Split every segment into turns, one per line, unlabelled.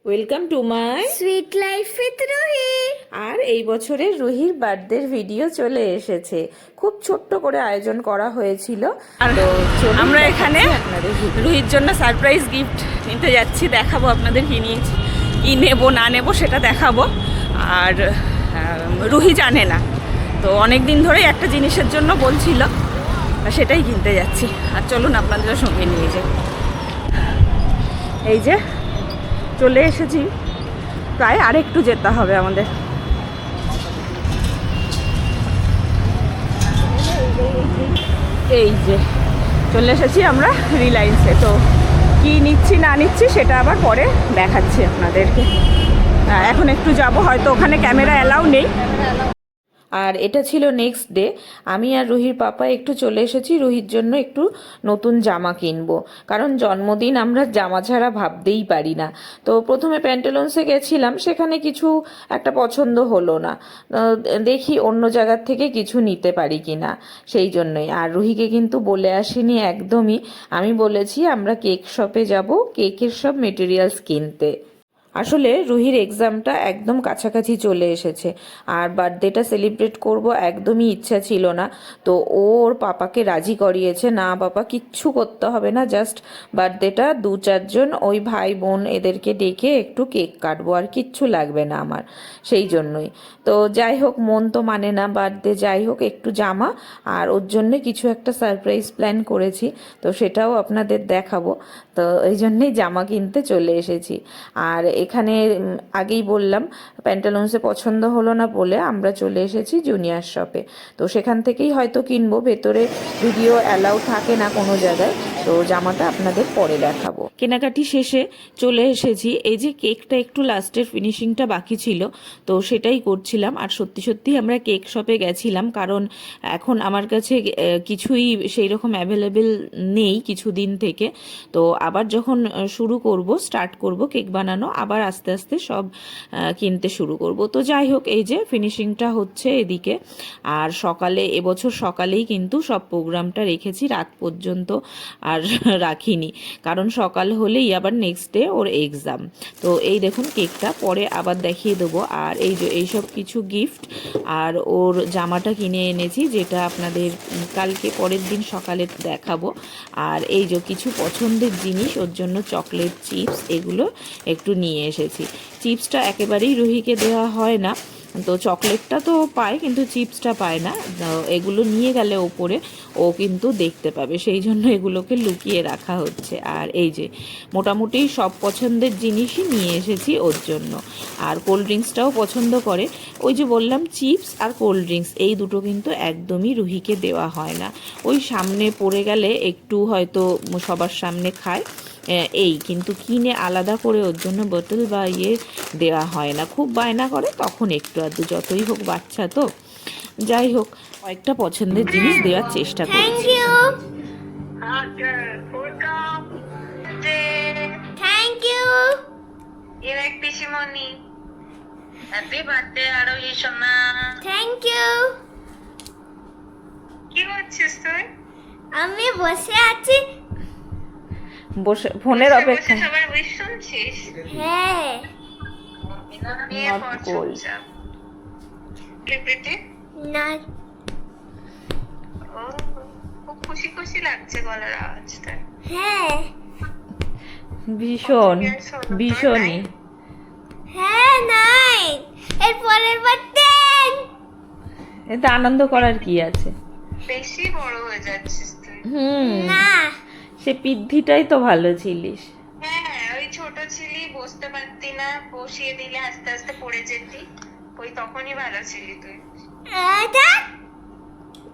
Welcome to my
sweet life with Ruhi.
আর এই বছরের রুহির বার্থডের ভিডিও চলে এসেছে। খুব ছোট্ট করে আয়োজন করা হয়েছিল। তো চলুন
আমরা
দেখাচ্ছি
এখানে
আপনাদের video।
রুহির জন্য সারপ্রাইজ গিফট নিতে যাচ্ছি, দেখাবো আপনাদের কি নিয়েছি, কি নেবো না নেবো সেটা দেখাবো। আর রুহি জানে না, তো অনেক দিন ধরেই একটা জিনিসের জন্য বলছিল, আর সেটাই কিনতে যাচ্ছি। আর চলুন আপনাদের সঙ্গে নিয়ে যাই। এই যে চলে এসেছি, প্রায় আরেকটু যেতে হবে আমাদের। এই যে চলে এসেছি আমরা রিলায়েন্সে। তো কি নিচ্ছি না নিচ্ছি সেটা আবার পরে দেখাচ্ছি আপনাদেরকে। এখন একটু যাব, হয়তো ওখানে ক্যামেরা অ্যালাউ নেই।
আর এটা ছিল নেক্সট ডে। আমি আর রুহির পাপা একটু চলে এসেছি রুহির জন্য একটু নতুন জামা কিনবো, কারণ জন্মদিন আমরা জামা ছাড়া ভাবতেই পারি না। তো প্রথমে প্যান্টালুন্সে গেছিলাম, সেখানে কিছু একটা পছন্দ হলো না। দেখি অন্য জায়গার থেকে কিছু নিতে পারি কি না, সেই জন্যই। আর রুহিকে কিন্তু বলে আসিনি একদমই, আমি বলেছি আমরা কেক শপে যাব কেকের সব মেটেরিয়ালস কিনতে। আসলে রুহির এক্সামটা একদম কাছাকাছি চলে এসেছে, আর বার্থডেটা সেলিব্রেট করব একদমই ইচ্ছা ছিল না। তো ও ওর পাপাকে রাজি করিয়েছে, না বাবা কিচ্ছু করতে হবে না, জাস্ট বার্থডেটা 2-4 জন ওই ভাই বোন এদেরকে ডেকে একটু কেক কাটবো, আর কিচ্ছু লাগবে না আমার। সেই জন্যই তো যাই হোক, মন তো মানে না বার্থডে, যাই হোক একটু জামা আর ওর জন্য কিছু একটা সারপ্রাইজ প্ল্যান করেছি, তো সেটাও আপনাদের দেখাবো। তো এই জন্যেই জামা কিনতে চলে এসেছি। আর এখানে আগেই বললাম প্যান্টালুন্সে পছন্দ হলো না বলে আমরা চলে এসেছি জুনিয়র শপে। তো সেখান থেকেই হয়তো কিনবো, ভেতরে ভিডিও অ্যালাউ থাকে না কোনো জায়গায়। তো জামাটা আপনাদের পরে দেখাবো। কেনাকাটি শেষে চলে এসেছি। এই যে কেকটা একটু লাস্টের ফিনিশিংটা বাকি ছিল, তো সেটাই করছিলাম। আর সত্যি সত্যি আমরা কেক শপে গেছিলাম, কারণ এখন আমার কাছে কিছুই সেই রকম অ্যাভেলেবেল নেই কিছুদিন থেকে। তো আবার যখন স্টার্ট করব কেক বানানো, আবার আস্তে আস্তে সব কিনতে শুরু করব। তো যাই হোক, এই যে ফিনিশিংটা হচ্ছে এদিকে। আর সকালে এবছর সকালেই কিন্তু সব প্রোগ্রামটা রেখেছি, রাত পর্যন্ত আর রাখিনি, কারণ সকাল হলেই আবার নেক্সট ডে ওর এক্সাম। তো এই দেখুন কেকটা পরে আবার দেখিয়ে দেবো। আর এই যে এইসব কিছু গিফট, আর ওর জামাটা কিনে এনেছি যেটা আপনাদের কালকে পরের দিন সকালে দেখাবো। আর এই যে কিছু পছন্দের জিনিস ওর জন্য, চকলেট, চিপস, এগুলো একটু নিয়ে এসেছি। চিপসটা একেবারেই রুহিকে দেওয়া হয় না, তো চকলেটটা তো পায় কিন্তু চিপসটা পায় না। এগুলো নিয়ে গেলে ওপরে ও কিন্তু দেখতে পাবে, সেই জন্য এগুলোকে লুকিয়ে রাখা হচ্ছে। আর এই যে মোটামুটি সব পছন্দের জিনিসই নিয়ে এসেছি ওর জন্য। আর কোল্ড ড্রিঙ্কসটাও পছন্দ করে। ওই যে বললাম চিপস আর কোল্ড ড্রিঙ্কস এই দুটো কিন্তু একদমই রুহিকে দেওয়া হয় না। ওই সামনে পড়ে গেলে একটু হয়তো সবার সামনে খায়, এই কিন্তু কিনে আলাদা করে ওর জন্য বোতল বা দেওয়া হয় না। খুব বায়না করে তখন একটু আধটু, যতই হোক বাচ্চা তো। যাই হোক, কয়েকটা পছন্দের জিনিস দেওয়ার চেষ্টা
থ্যাংক
করছি।
You, thank you.
এবার পিসিমণি হ্যাপি বার্থডে আরো সোনা।
Thank you.
কি করছিস তুই?
আমি বসে আছি।
বসে ফোনের
বসে
অপেক্ষা।
সবার উইশ শুনছিস?
হ্যাঁ।
নিয়ে
Not
পড়
cold.
চুপচাপ। লিপিটি
না,
ও খুব খুশি খুশি লাগছে গলার আওয়াজটা।
হ্যাঁ
ভীষণ ভীষণই।
হ্যাঁ নাই, এর পরের বার 10।
এতে আনন্দ করার কি আছে?
বেশি বড় হয়ে যাচ্ছিস তুই।
না,
সে পিদ্ধিটাই তো ভালো ছিলিস।
হ্যাঁ, ওই ছোট ছিলি, বসতে পারতি না, বসিয়ে দিলে আস্তে আস্তে পড়ে যেতি, ওই তখনই ভালো ছিলি তুই।
এটা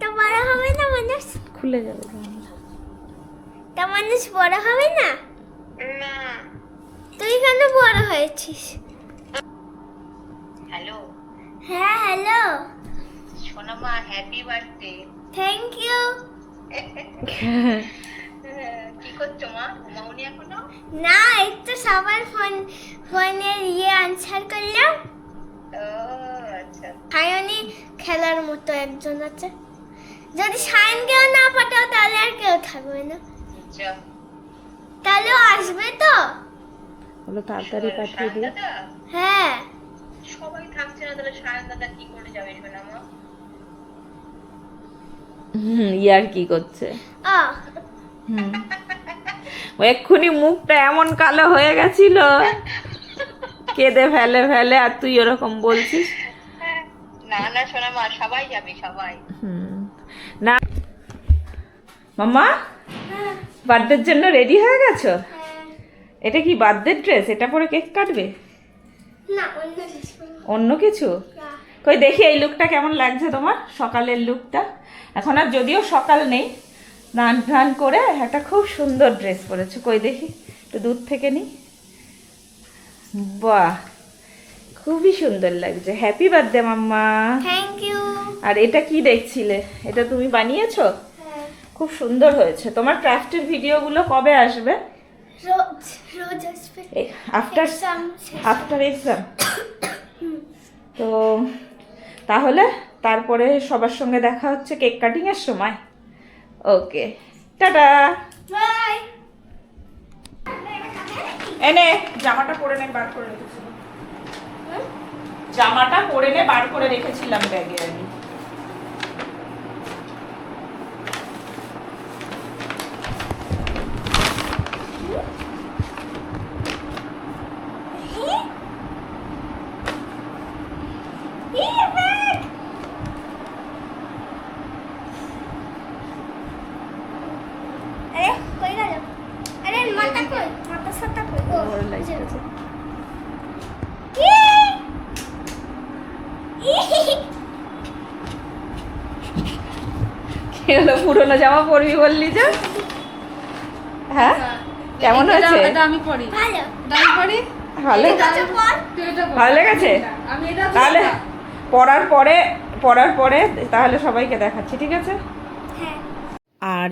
তো বড় হবে না মানুষ,
খুলে যাবে জানলা।
তো মানুষ বড় হবে না।
না।
তুই কেন বড় হয়েছিস?
হ্যালো
হ্যাঁ হ্যালো,
সোনামা, হ্যাপি বার্থডে।
Thank you.
কি করছো মা? ঘুমাওনি এখনো?
না, একটু সবার ফোনের আনসার করলাম।
ও আচ্ছা।
সায়নী খেলার মতো একজন আছে, যদি সায়নকেও না পাঠাও তাহলে আর কেউ থাকবে না।
যা।
তাহলে ও আসবে তো?
বলো তাড়াতাড়ি পাঠিয়ে দিও।
দাদা
হ্যাঁ
সবাই থাকছে না, তাহলে সায়ন দাদা কি করে যাবে সোনামা?
ইয়ার কি করছে?
আহ
ও এক্ষুনি মুখটা এমন কালো হয়ে গেছিল, কেঁদে ফেলে ফেলে, আর তুই ওরকম বলছিস।
না না সোনামা, সবাই যাবে সবাই।
না মাম্মা, বার্থডের জন্য রেডি হয়ে গেছো? এটা কি বার্থডে ড্রেস? এটা পরে কেক কাটবে?
না অন্য কিছু
অন্য কিছু?
না।
কই দেখি এই লুকটা কেমন লাগছে তোমার, সকালের লুকটা। এখন আর যদিও সকাল নেই, স্নান টান করে একটা খুব সুন্দর ড্রেস পরেছো। কই দেখি, একটু দূর থেকে নি। বাহ, খুবই সুন্দর লাগছে। Happy birthday mamma.
Thank you.
আর এটা কি দেখছিলে? এটা তুমি বানিয়েছো?
হ্যাঁ
খুব সুন্দর হয়েছে। তোমার ক্রাফটের ভিডিওগুলো কবে আসবে?
রোজ রোজ আসবে
আফটার
Exam শেষ।
After exam. তো তাহলে তারপরে সবার সঙ্গে দেখা হচ্ছে কেক কাটিং এর সময়। ওকে, টাটা।
বাই।
এনে জামাটা পরে নে, বার করে রেখেছিলাম। জামাটা পরে নে, বার করে রেখেছিলাম ব্যাগে আমি।
আরে কই গেল? আরে মাথা কই? মাথা সাথা কই? ও
ভালো লাগছে। কি হলো, পুরোনো জামা পরবি বললি যে? হ্যাঁ, কেমন হয়েছে?
আমি পড়ি,
ভালো।
আমি পড়ি।
ভালো,
আচ্ছা পর।
তুই এটা পড়।
ভালো লেগেছে?
আমি এটা
তাহলে পড়ার পরে তাহলে সবাইকে দেখাচ্ছি, ঠিক আছে?
হ্যাঁ
আর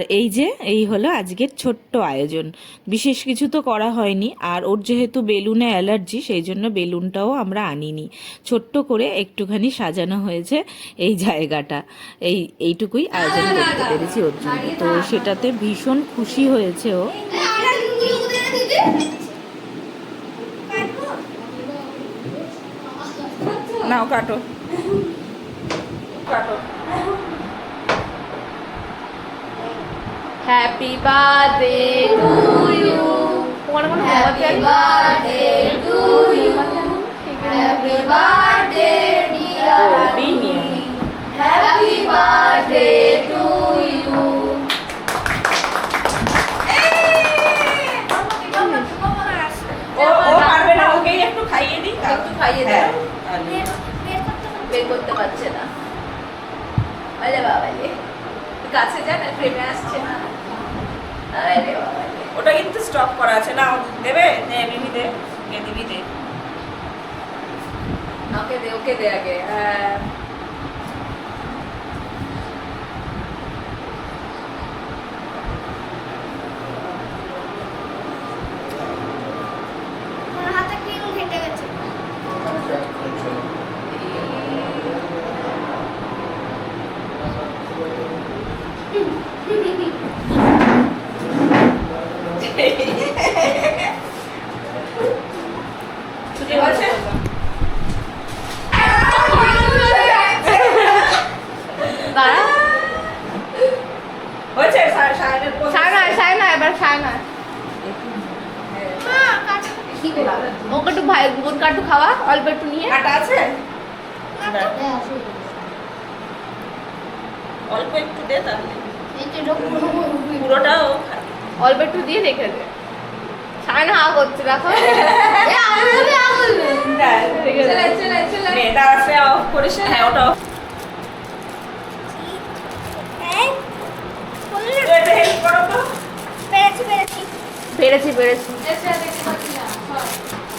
এই হলো আজকের ছোট্ট আয়োজন। বিশেষ কিছু তো করা হয়নি, আর ওর যেহেতু বেলুনে অ্যালার্জি, সেই জন্য বেলুনটাও আমরা আনিনি। ছোট্ট করে একটুখানি সাজানো হয়েছে এই জায়গাটা। এইটুকুই আয়োজন করতে পেরেছি ওর জন্য। তো সেটাতে ভীষণ খুশি হয়েছে ও। নাও কাটো, কাটো।
Happy birthday to you. তোমার কোনো happy birthday to you. Happy birthday dear
Dini.
Happy birthday to you.
ও পারবে না, ওকেই একটু খাইয়ে দিই।
একটু খাইয়ে দাও।
হ্যাঁ,
বের করতে পারছে না। আরে বাবা রে, কাছে যা না, ফ্রেমে আসছে না। আরে বাবা রে।
ওটা কিন্তু স্টপ করা আছে না। দেবে? নে মিমি দে, কে দিবি দে।
ওকে দে আগে। হ্যাঁ।
আমার হাতে ক্রিম ঘেটে গেছে।
ঠিক আছে?
দাঁড়া।
হয়েছে? সায়নের কোন-
সায়না এবার সায়না।
মা কাটা
কি করবো? ওকে একটু ভাই বোনকে একটু খাওয়া, অল্প একটু নিয়ে।
কাটা আছে? অল্প একটু দে, তাহলে পুরোটাও খাবে।
অল্প একটু দিয়ে রেখে দে। সায়না হা করছে, দেখো।
নে, তারপরে অফ করিস না। হ্যাঁ, ওটা off।
এই বললি না?
তো এটা help করো তো।
পেরেছি
পেরেছি।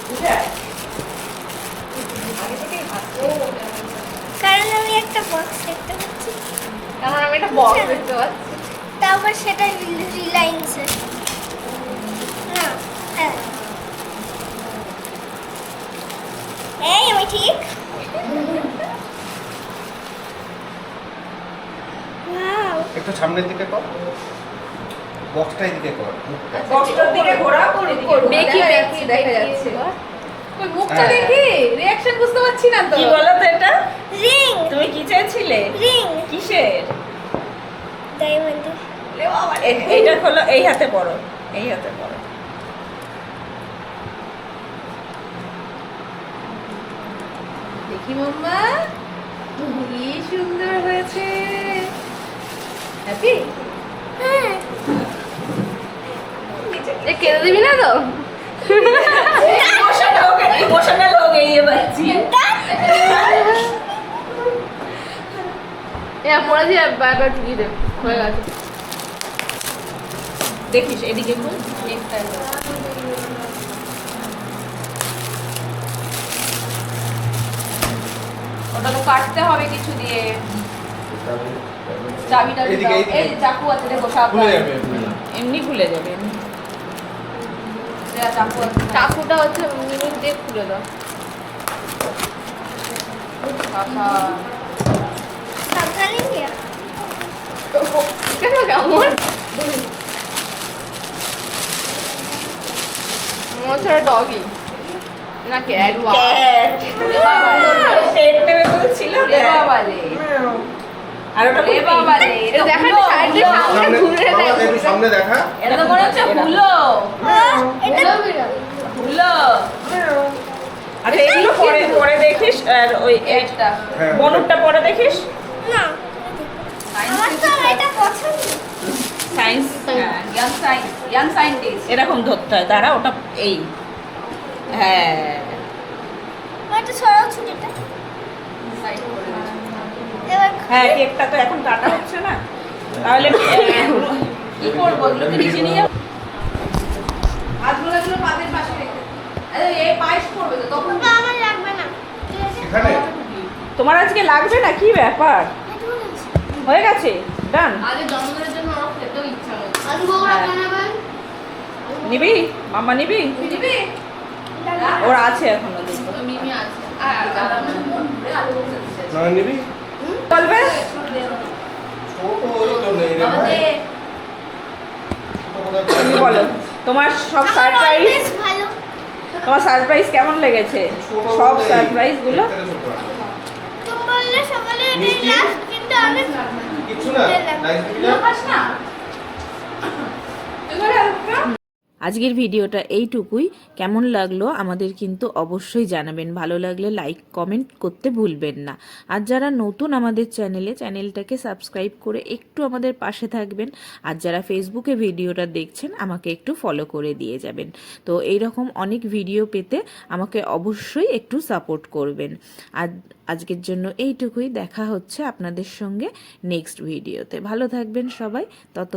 বুঝলে?
কারণ আমি একটা বক্স দেখতে পাচ্ছি,
কারণ আমি একটা বক্স দেখতে পাচ্ছি।
তারপর সেটা রিলায়েন্সের না। হ্যাঁ এই আমি ঠিক। ওয়াও
একটু সামনের দিকে কর। বক্সটা এদিকে কর মুখটা।
বক্সটার দিকে ঘোরাও করে দিকে ঘোরাও।
দেখি দেখা যাচ্ছে ওই মুখটা
হ্যাঁ।
দেখি রিঅ্যাকশন বুঝতে পারছি না তো
কি বলো তো এটা?
রিং
তুমি কি চেয়েছিলে?
রিং
কিসের?
ডায়মন্ড
লে বাবা রে।
এইটা হলো এই হাতে পড়ো, এই হাতে পড়ো।
দেখি মাম্মা কি সুন্দর হয়েছে হ্যাপি
হ্যাঁ
এ কেঁদে দিবি না তো
ইমোশনাল হয়ে গিয়ে বাচ্চি।
এ পড়া দিয়ে বারবার ঢুকিয়ে দে হয়ে গেছে
দেখিস এদিকে খুব
ওটা তো কাটতে হবে কিছু দিয়ে চাবিটা
এদিকে,
দাও।
এদিকে।
এই যে চাকু আছে দেখো সাপ
খুলে যাবে খুলে যাবে।
এমনি খুলে যাবে এমনি।
চাকু আছে চাকুটা হচ্ছে মিনিট দিয়ে খুলে দাও বাবা
সাবধানে গিয়া
কেন কেমন মোছার ডগি না ক্যাট
পেট নেবে বলছিল
রে বাবা রে
আর ওটা
রে বাবা রে এটা দেখা না সাইডে সামনে
সামনে
ঘুরে
বাবা,
দেয়
একটু সামনে দেখা।
এটা তো মনে হচ্ছে হুলো
এটা
হুলো
আচ্ছা এগুলো পরে পরে দেখিস। আর ওই
এটা
হ্যাঁ।
বনুরটা পরে দেখিস।
না আমার তো এটা পছন্দ
সায়েন্স
ইয়াং সাইন্টিস্ট
এরকম ধরতে হয়, দাঁড়া ওটা এই হ্যাঁ
ওটা সরাও ছুটিটা
সাইড করে দিচ্ছি
এবার
হ্যাঁ কেকটা তো এখন কাটা হচ্ছে না, তাহলে
কি করবো ওগুলোকে নিচে নিয়ে যাবো হাতগুলো এগুলো পাতের পাশে রেখে আরে এই পায়েস করবে তো তখন
বাবা, আমার লাগবে না ঠিক আছে
এখানে
তোমার আজকে লাগবে না? কি ব্যাপার, হয়ে গেছে ডান।
আগে জন্মদিনের জন্য আমার খেতেও ইচ্ছা হচ্ছে
আলু বড়া বানাবেন
নিবি মাম্মা নিবি?
বুঝবি
ওর আছে এখনো দেখবো।
তো মিমি আছে আর আলু বসে দিচ্ছে
না নিবি
বলবে
ছোট ওই তো নেই রে
বাবা
ভাই।
দে
ছোট কোথায়
তুমি বলো তোমার সব
আমার
সারপ্রাইজ,
always ভালো
তোমার সারপ্রাইজ কেমন লেগেছে?
ছোট
সব
নেই।
সারপ্রাইজ গুলো
এর থেকে ছোট আছে।
তুমি বললে সকালে এটাই
মিষ্টি?
লাস্ট কিন্তু আমি
কিচ্ছু না নাইস দিবি না
খাস না তুই করে আসবে
আজকের ভিডিওটা এইটুকুই। কেমন লাগলো আমাদের কিন্তু অবশ্যই জানাবেন, ভালো লাগলে লাইক কমেন্ট করতে ভুলবেন না। আর যারা নতুন আমাদের চ্যানেলটাকে সাবস্ক্রাইব করে একটু আমাদের পাশে থাকবেন। আর যারা ফেসবুকে ভিডিওটা দেখছেন আমাকে একটু ফলো করে দিয়ে যাবেন। তো এইরকম অনেক ভিডিও পেতে আমাকে অবশ্যই একটু সাপোর্ট করবেন। আর আজকের জন্য এইটুকুই, দেখা হচ্ছে আপনাদের সঙ্গে নেক্সট ভিডিওতে। ভালো থাকবেন সবাই, তত